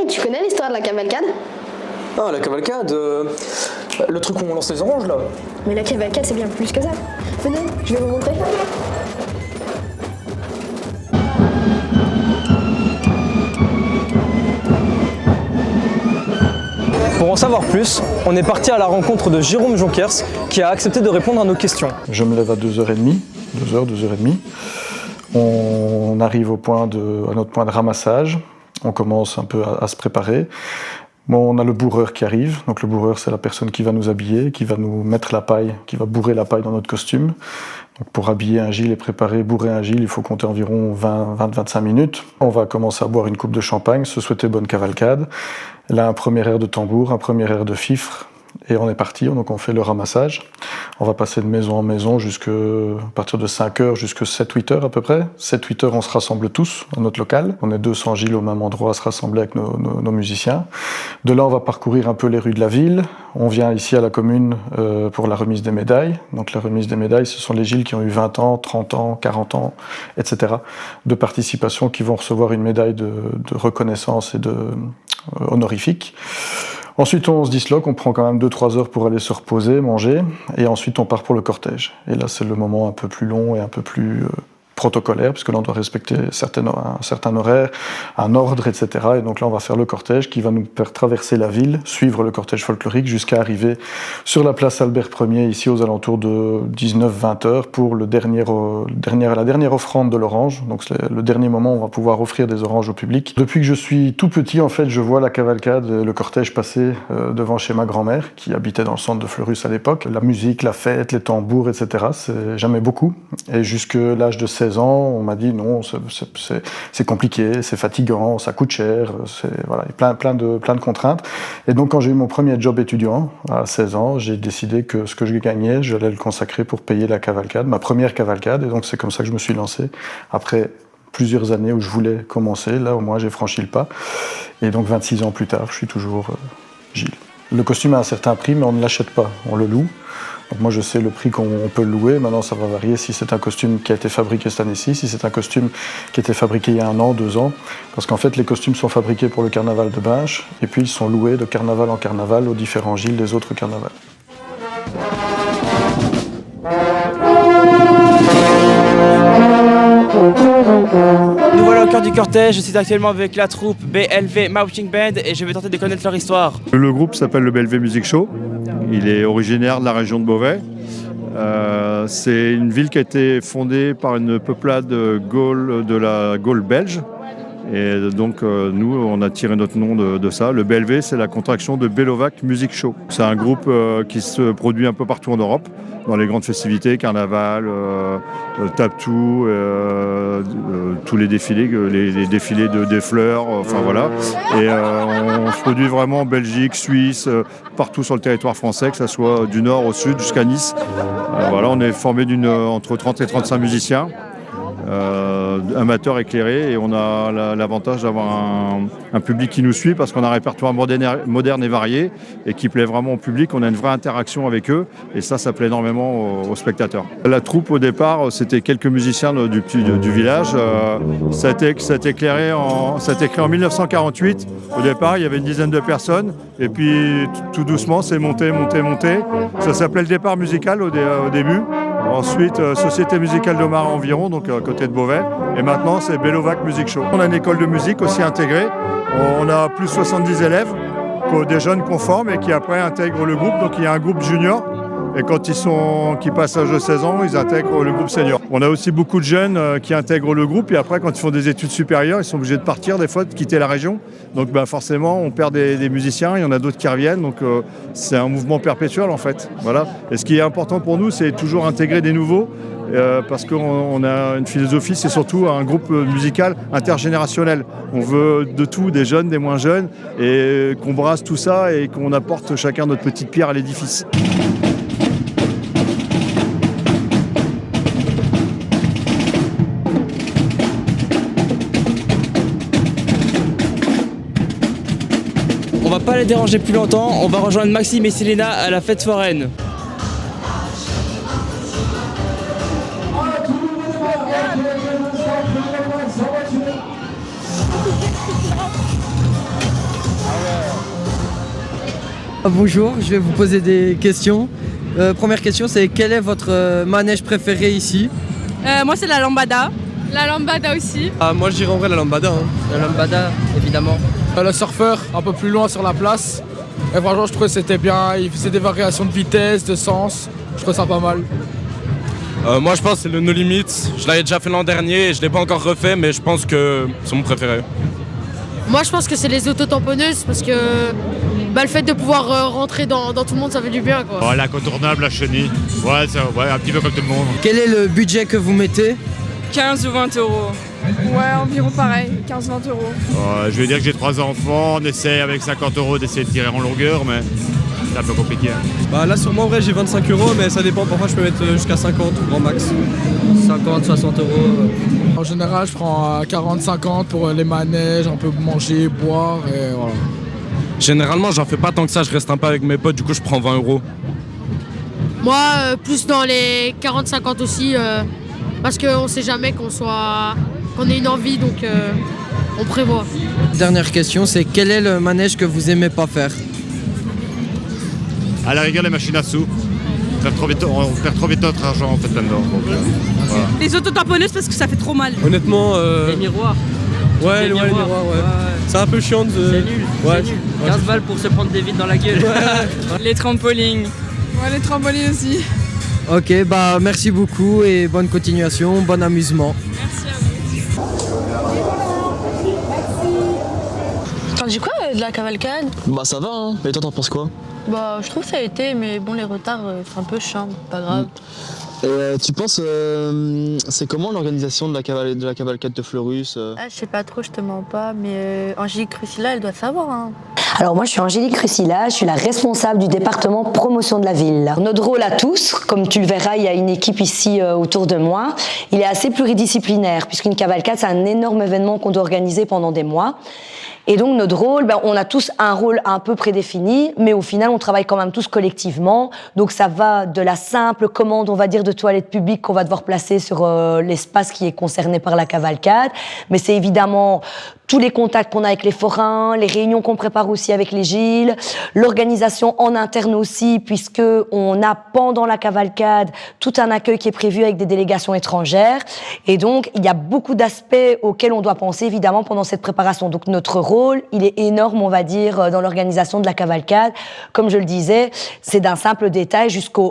tu connais l'histoire de la cavalcade? Ah, la cavalcade, le truc où on lance les oranges là. Mais la cavalcade, c'est bien plus que ça. Venez, je vais vous montrer. Pour en savoir plus, on est parti à la rencontre de Jérôme Jonkers qui a accepté de répondre à nos questions. Je me lève à 2h30, 2h30. On arrive à notre point de ramassage. On commence un peu à se préparer. Bon, on a le bourreur qui arrive. Donc le bourreur, c'est la personne qui va nous habiller, qui va nous mettre la paille, qui va bourrer la paille dans notre costume. Donc pour habiller un gille et bourrer un gille, il faut compter environ 20-25 minutes. On va commencer à boire une coupe de champagne, se souhaiter bonne cavalcade. Là, un premier air de tambour, un premier air de fifre. Et on est parti, donc on fait le ramassage. On va passer de maison en maison à partir de 5h jusqu'à 7-8h à peu près. 7-8h, on se rassemble tous à notre local. On est 200 gilles au même endroit à se rassembler avec nos musiciens. De là, on va parcourir un peu les rues de la ville. On vient ici à la commune pour la remise des médailles. Donc la remise des médailles, ce sont les gilles qui ont eu 20 ans, 30 ans, 40 ans, etc. de participation qui vont recevoir une médaille de reconnaissance et honorifique. Ensuite, on se disloque, on prend quand même 2-3 heures pour aller se reposer, manger, et ensuite on part pour le cortège. Et là, c'est le moment un peu plus long et un peu plus protocolaire, puisque là, on doit respecter un certain horaire, un ordre, etc. Et donc là, on va faire le cortège qui va nous faire traverser la ville, suivre le cortège folklorique jusqu'à arriver sur la place Albert Ier, ici aux alentours de 19-20 heures, pour la dernière offrande de l'orange. Donc c'est le dernier moment où on va pouvoir offrir des oranges au public. Depuis que je suis tout petit, en fait, je vois la cavalcade, le cortège passer devant chez ma grand-mère, qui habitait dans le centre de Fleurus à l'époque. La musique, la fête, les tambours, etc. J'aimais beaucoup. Et jusqu'à l'âge de 16 ans, on m'a dit non, c'est compliqué, c'est fatigant, ça coûte cher, voilà, plein de contraintes. Et donc quand j'ai eu mon premier job étudiant à 16 ans, j'ai décidé que ce que je gagnais, j'allais le consacrer pour payer la cavalcade, ma première cavalcade. Et donc c'est comme ça que je me suis lancé. Après plusieurs années où je voulais commencer, là au moins j'ai franchi le pas. Et donc 26 ans plus tard, je suis toujours Gilles. Le costume a un certain prix, mais on ne l'achète pas, on le loue. Donc moi je sais le prix qu'on peut le louer, maintenant ça va varier si c'est un costume qui a été fabriqué cette année-ci, si c'est un costume qui a été fabriqué il y a 1 an, 2 ans, parce qu'en fait les costumes sont fabriqués pour le carnaval de Binche, et puis ils sont loués de carnaval en carnaval aux différents gilles des autres carnavals. Nous voilà au cœur du cortège, je suis actuellement avec la troupe BLV Marching Band et je vais tenter de connaître leur histoire. Le groupe s'appelle le BLV Music Show, il est originaire de la région de Beauvais. C'est une ville qui a été fondée par une peuplade de la Gaule belge. Et donc nous, on a tiré notre nom de ça. Le BLV, c'est la contraction de Belovac Music Show. C'est un groupe qui se produit un peu partout en Europe, dans les grandes festivités, carnaval, tap-tout, tous les défilés, les défilés des fleurs, enfin voilà. Et on se produit vraiment en Belgique, Suisse, partout sur le territoire français, que ce soit du nord au sud jusqu'à Nice. Voilà, on est formé entre 30 et 35 musiciens. Amateurs éclairés, et on a l'avantage d'avoir un public qui nous suit parce qu'on a un répertoire moderne et varié et qui plaît vraiment au public. On a une vraie interaction avec eux et ça plaît énormément aux spectateurs. La troupe au départ, c'était quelques musiciens du village. Ça a été créé en 1948. Au départ, il y avait une dizaine de personnes et puis tout doucement c'est monté. Ça s'appelait le départ musical au début. Ensuite, Société musicale de Marin environ, donc à côté de Beauvais. Et maintenant, c'est Belovac Music Show. On a une école de musique aussi intégrée. On a plus de 70 élèves, des jeunes qu'on forme et qui après intègrent le groupe. Donc il y a un groupe junior. Et quand qui passent l'âge de 16 ans, ils intègrent le groupe senior. On a aussi beaucoup de jeunes qui intègrent le groupe et après, quand ils font des études supérieures, ils sont obligés de partir des fois, de quitter la région. Donc forcément, on perd des musiciens, il y en a d'autres qui reviennent. Donc c'est un mouvement perpétuel en fait. Voilà. Et ce qui est important pour nous, c'est toujours intégrer des nouveaux. Parce qu'on a une philosophie, c'est surtout un groupe musical intergénérationnel. On veut de tout, des jeunes, des moins jeunes, et qu'on brasse tout ça et qu'on apporte chacun notre petite pierre à l'édifice. On va pas les déranger plus longtemps, on va rejoindre Maxime et Selena à la fête foraine. Bonjour, je vais vous poser des questions. Première question, c'est quel est votre manège préféré ici? Moi, c'est la lambada. La lambada aussi. Moi je dirais en vrai la lambada. La lambada, évidemment. Le surfeur, un peu plus loin sur la place. Et franchement, je trouvais que c'était bien. Il faisait des variations de vitesse, de sens. Je trouvais ça pas mal. Moi je pense que c'est le No Limits. Je l'avais déjà fait l'an dernier et je ne l'ai pas encore refait, mais je pense que c'est mon préféré. Moi, je pense que c'est les auto-tamponneuses parce que le fait de pouvoir rentrer dans tout le monde, ça fait du bien, quoi. L'incontournable, la chenille. Ouais, un petit peu comme tout le monde. Quel est le budget que vous mettez? 15 ou 20 euros. Ouais, environ pareil, 15-20 euros. Je vais dire que j'ai 3 enfants. On essaie avec 50 euros d'essayer de tirer en longueur, mais c'est un peu compliqué. Là sur moi en vrai j'ai 25 euros, mais ça dépend, parfois je peux mettre jusqu'à 50 grand max. 50, 60 euros. En général, je prends 40-50 pour les manèges, un peu manger, boire et voilà. Généralement j'en fais pas tant que ça, je reste un peu avec mes potes, du coup je prends 20 euros. Moi, plus dans les 40-50 aussi, parce qu'on sait jamais qu'on ait une envie, donc on prévoit. Dernière question, c'est quel est le manège que vous aimez pas faire? À la rigueur, les machines à sous. On perd trop vite notre argent en fait là-dedans. Voilà. Les auto-tamponneuses parce que ça fait trop mal. Honnêtement, Les miroirs. les miroirs, ouais. C'est un peu chiant de... C'est nul, Ouais. c'est nul. 15 balles pour se prendre des vides dans la gueule. Les trampolines. Ouais, les trampolines aussi. Ok, merci beaucoup et bonne continuation, bon amusement. Merci à vous. T'en dis quoi de la cavalcade? Ça va hein, mais toi t'en penses quoi? Je trouve que ça a été, mais bon, les retards, c'est un peu chiant, pas grave. Tu penses, c'est comment l'organisation de la cavalcade de Fleurus Je sais pas trop, je te mens pas, mais Angélique Crucilla, elle doit savoir, hein. Alors moi je suis Angélique Crucilla, je suis la responsable du département promotion de la ville. Notre rôle à tous, comme tu le verras, il y a une équipe ici autour de moi, il est assez pluridisciplinaire puisqu'une cavalcade c'est un énorme événement qu'on doit organiser pendant des mois. Et donc notre rôle, on a tous un rôle un peu prédéfini, mais au final on travaille quand même tous collectivement. Donc ça va de la simple commande, on va dire, de toilettes publiques qu'on va devoir placer sur l'espace qui est concerné par la cavalcade, mais c'est évidemment tous les contacts qu'on a avec les forains, les réunions qu'on prépare aussi avec les Gilles, l'organisation en interne aussi, puisque on a pendant la cavalcade tout un accueil qui est prévu avec des délégations étrangères. Et donc, il y a beaucoup d'aspects auxquels on doit penser évidemment pendant cette préparation. Donc, notre rôle, il est énorme, on va dire, dans l'organisation de la cavalcade. Comme je le disais, c'est d'un simple détail jusqu'à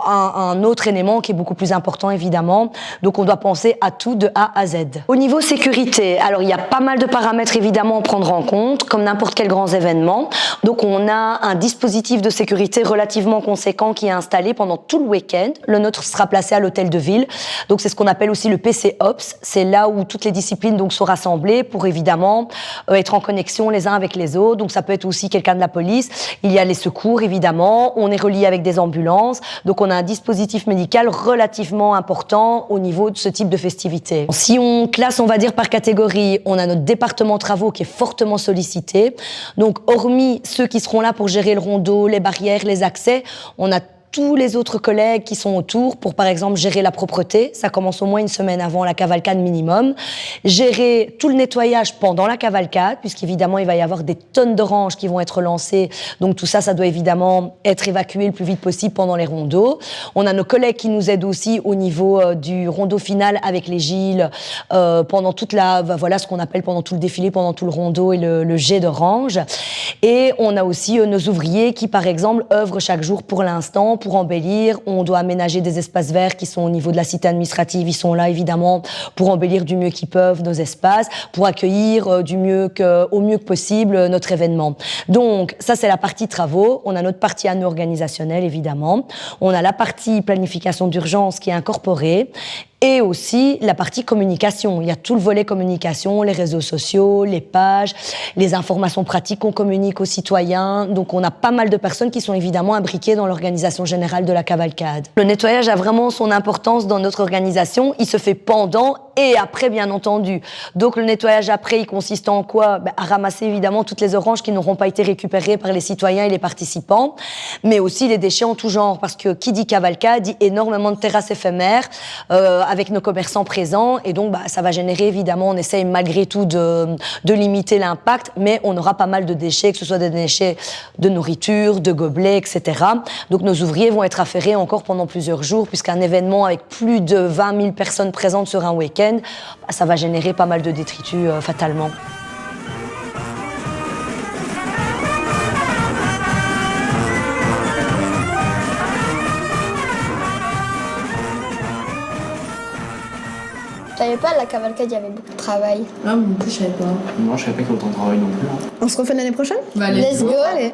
un autre élément qui est beaucoup plus important, évidemment. Donc, on doit penser à tout de A à Z. Au niveau sécurité, alors il y a pas mal de paramètres évidemment à prendre en compte, comme n'importe quel grand événement. Donc on a un dispositif de sécurité relativement conséquent qui est installé pendant tout le week-end. Le nôtre sera placé à l'hôtel de ville. Donc c'est ce qu'on appelle aussi le PC Ops. C'est là où toutes les disciplines donc sont rassemblées pour évidemment être en connexion les uns avec les autres. Donc ça peut être aussi quelqu'un de la police. Il y a les secours évidemment. On est relié avec des ambulances. Donc on a un dispositif médical relativement important au niveau de ce type de festivité. Si on classe, on va dire par catégorie, on a notre département travaux qui est fortement sollicité. Donc, hormis ceux qui seront là pour gérer le rondeau, les barrières, les accès, on a tous les autres collègues qui sont autour pour, par exemple, gérer la propreté. Ça commence au moins une semaine avant la cavalcade minimum. Gérer tout le nettoyage pendant la cavalcade, puisqu'évidemment, il va y avoir des tonnes d'oranges qui vont être lancées. Donc, tout ça, ça doit évidemment être évacué le plus vite possible pendant les rondeaux. On a nos collègues qui nous aident aussi au niveau du rondeau final avec les Gilles, pendant toute voilà ce qu'on appelle pendant tout le défilé, pendant tout le rondeau et le jet d'orange. Et on a aussi nos ouvriers qui, par exemple, œuvrent chaque jour pour l'instant pour embellir. On doit aménager des espaces verts qui sont au niveau de la cité administrative. Ils sont là, évidemment, pour embellir du mieux qu'ils peuvent nos espaces, pour accueillir au mieux que possible notre événement. Donc, ça, c'est la partie travaux. On a notre partie anneau organisationnel, évidemment. On a la partie planification d'urgence qui est incorporée. Et aussi la partie communication. Il y a tout le volet communication, les réseaux sociaux, les pages, les informations pratiques qu'on communique aux citoyens. Donc on a pas mal de personnes qui sont évidemment imbriquées dans l'organisation générale de la cavalcade. Le nettoyage a vraiment son importance dans notre organisation. Il se fait pendant et après, bien entendu. Donc le nettoyage après, il consiste en quoi? À ramasser évidemment toutes les oranges qui n'auront pas été récupérées par les citoyens et les participants, mais aussi les déchets en tout genre, parce que qui dit cavalcade dit énormément de terrasses éphémères avec nos commerçants présents, et donc ça va générer évidemment, on essaye malgré tout de limiter l'impact, mais on aura pas mal de déchets, que ce soit des déchets de nourriture, de gobelets, etc. Donc nos ouvriers vont être affairés encore pendant plusieurs jours, puisqu'un événement avec plus de 20 000 personnes présentes sur un week-end, ça va générer pas mal de détritus fatalement. Je savais pas, la cavalcade, il y avait beaucoup de travail. Ah, moi je savais pas. Non, je savais pas qu'il y a autant de travail non plus. On se refait l'année prochaine? Bah, Let's go. Allez.